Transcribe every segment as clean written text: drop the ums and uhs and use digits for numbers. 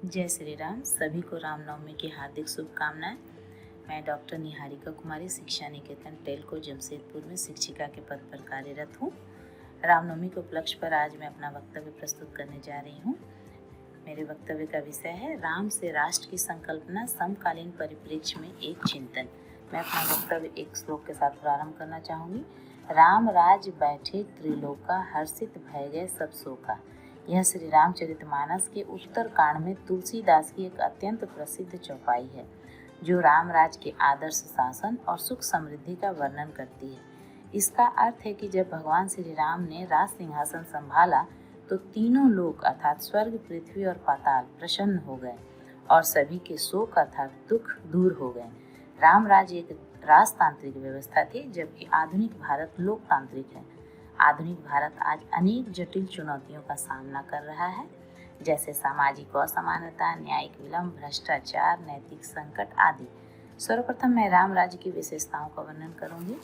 जय श्री राम। सभी को रामनवमी की हार्दिक शुभकामनाएं। मैं डॉक्टर निहारिका कुमारी शिक्षा निकेतन टेलको जमशेदपुर में शिक्षिका के पद पर कार्यरत हूँ। रामनवमी के उपलक्ष्य पर आज मैं अपना वक्तव्य प्रस्तुत करने जा रही हूँ। मेरे वक्तव्य का विषय है राम से राष्ट्र की संकल्पना, समकालीन परिप्रेक्ष्य में एक चिंतन। मैं अपना वक्तव्य एक श्लोक के साथ प्रारंभ करना चाहूँगी। राम राज बैठे त्रिलोका, हर्षित भय गए सब शोका। यह श्री रामचरितमानस के उत्तर कांड में तुलसीदास की एक अत्यंत प्रसिद्ध चौपाई है, जो राम राज के आदर्श शासन और सुख समृद्धि का वर्णन करती है। इसका अर्थ है कि जब भगवान श्री राम ने राज सिंहासन संभाला तो तीनों लोक अर्थात स्वर्ग, पृथ्वी और पाताल प्रसन्न हो गए और सभी के शोक अर्थात दुख दूर हो गए। राम राज एक राजतांत्रिक व्यवस्था थी, जबकि आधुनिक भारत लोकतांत्रिक है। आधुनिक भारत आज अनेक जटिल चुनौतियों का सामना कर रहा है, जैसे सामाजिक असमानता, न्यायिक विलंब, भ्रष्टाचार, नैतिक संकट आदि। सर्वप्रथम मैं राम राज्य की विशेषताओं का वर्णन करूंगी।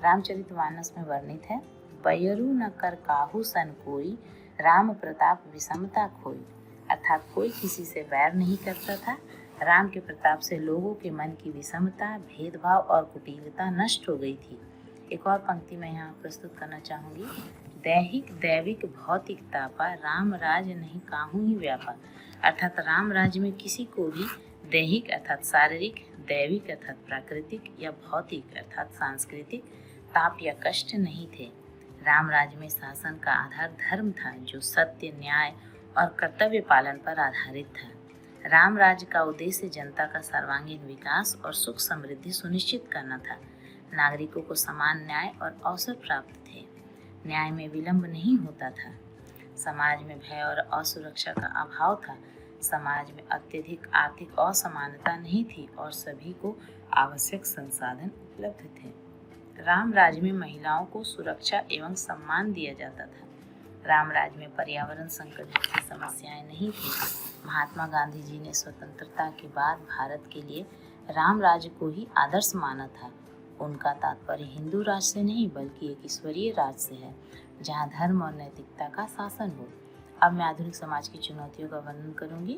रामचरितमानस में वर्णित है, बयरु न कर काहू सन कोई, राम प्रताप विषमता खोई। अर्थात कोई किसी से वैर नहीं करता था। राम के प्रताप से लोगों के मन की विषमता, भेदभाव और कुटिलता नष्ट हो गई थी। एक और पंक्ति मैं यहाँ प्रस्तुत करना चाहूँगी। दैहिक दैविक भौतिक तापा, राम राज नहीं काहू ही व्यापा। अर्थात राम राज्य में किसी को भी दैहिक अर्थात शारीरिक, दैविक अर्थात प्राकृतिक या भौतिक अर्थात सांस्कृतिक ताप या कष्ट नहीं थे। राम राज्य में शासन का आधार धर्म था, जो सत्य, न्याय और कर्तव्य पालन पर आधारित था। राम राज्य का उद्देश्य जनता का सर्वांगीण विकास और सुख समृद्धि सुनिश्चित करना था। नागरिकों को समान न्याय और अवसर प्राप्त थे। न्याय में विलंब नहीं होता था। समाज में भय और असुरक्षा का अभाव था। समाज में अत्यधिक आर्थिक असमानता नहीं थी और सभी को आवश्यक संसाधन उपलब्ध थे। राम राज्य में महिलाओं को सुरक्षा एवं सम्मान दिया जाता था। राम राज्य में पर्यावरण संकट जैसी समस्याएं नहीं थी। महात्मा गांधी जी ने स्वतंत्रता के बाद भारत के लिए राम राज्य को ही आदर्श माना था। उनका तात्पर्य हिंदू राज से नहीं बल्कि एक ईश्वरीय राज से है, जहाँ धर्म और नैतिकता का शासन हो। अब मैं आधुनिक समाज की चुनौतियों का वर्णन करूंगी।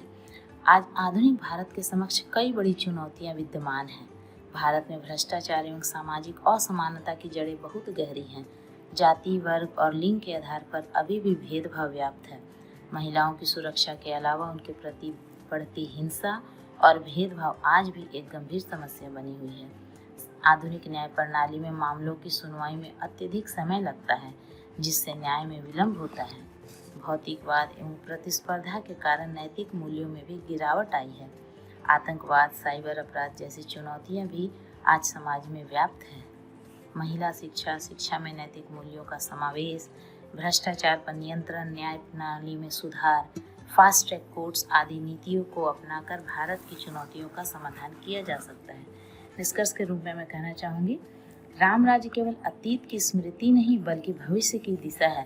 आज आधुनिक भारत के समक्ष कई बड़ी चुनौतियां विद्यमान हैं। भारत में भ्रष्टाचार एवं सामाजिक असमानता की जड़ें बहुत गहरी हैं। जाति, वर्ग और लिंग के आधार पर अभी भी भेदभाव व्याप्त है। महिलाओं की सुरक्षा के अलावा उनके प्रति बढ़ती हिंसा और भेदभाव आज भी एक गंभीर समस्या बनी हुई है। आधुनिक न्याय प्रणाली में मामलों की सुनवाई में अत्यधिक समय लगता है, जिससे न्याय में विलंब होता है। भौतिकवाद एवं प्रतिस्पर्धा के कारण नैतिक मूल्यों में भी गिरावट आई है। आतंकवाद, साइबर अपराध जैसी चुनौतियां भी आज समाज में व्याप्त हैं। महिला शिक्षा, शिक्षा में नैतिक मूल्यों का समावेश, भ्रष्टाचार पर नियंत्रण, न्याय प्रणाली में सुधार, फास्ट ट्रैक कोर्ट्स आदि नीतियों को अपनाकर भारत की चुनौतियों का समाधान किया जा सकता है। निष्कर्ष के रूप में मैं कहना चाहूँगी, राम राज्य केवल अतीत की स्मृति नहीं बल्कि भविष्य की दिशा है।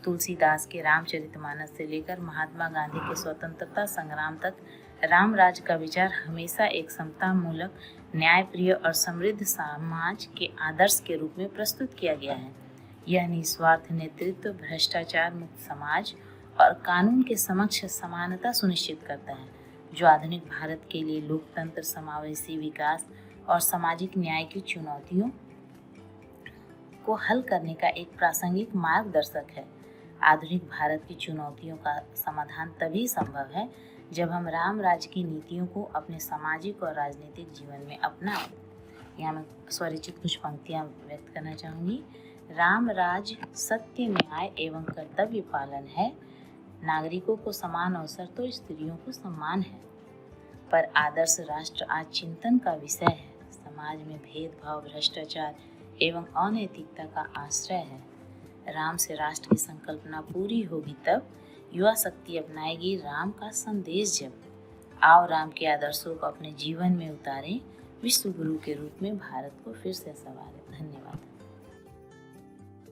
तुलसीदास के रामचरितमानस से लेकर महात्मा गांधी के स्वतंत्रता संग्राम तक राम राज्य का विचार हमेशा एक समतामूलक, न्यायप्रिय और समृद्ध समाज के आदर्श के रूप में प्रस्तुत किया गया है। यह निस्वार्थ नेतृत्व, भ्रष्टाचार मुक्त समाज और कानून के समक्ष समानता सुनिश्चित करता है, जो आधुनिक भारत के लिए लोकतंत्र, समावेशी विकास और सामाजिक न्याय की चुनौतियों को हल करने का एक प्रासंगिक मार्गदर्शक है। आधुनिक भारत की चुनौतियों का समाधान तभी संभव है जब हम राम राज्य की नीतियों को अपने सामाजिक और राजनीतिक जीवन में अपनाएं। यहाँ मैं स्वरचित कुछ पंक्तियाँ व्यक्त करना चाहूँगी। राम राज सत्य, न्याय एवं कर्तव्य पालन है। नागरिकों को समान अवसर तो स्त्रियों को सम्मान है। पर आदर्श राष्ट्र आज चिंतन का विषय है। समाज में भेदभाव, भ्रष्टाचार एवं अनैतिकता का आश्रय है। राम से राष्ट्र की संकल्पना पूरी होगी तब युवा शक्ति अपनाएगी राम का संदेश जब। आओ राम के आदर्शों को अपने जीवन में उतारें, विश्व गुरु के रूप में भारत को फिर से संवारें।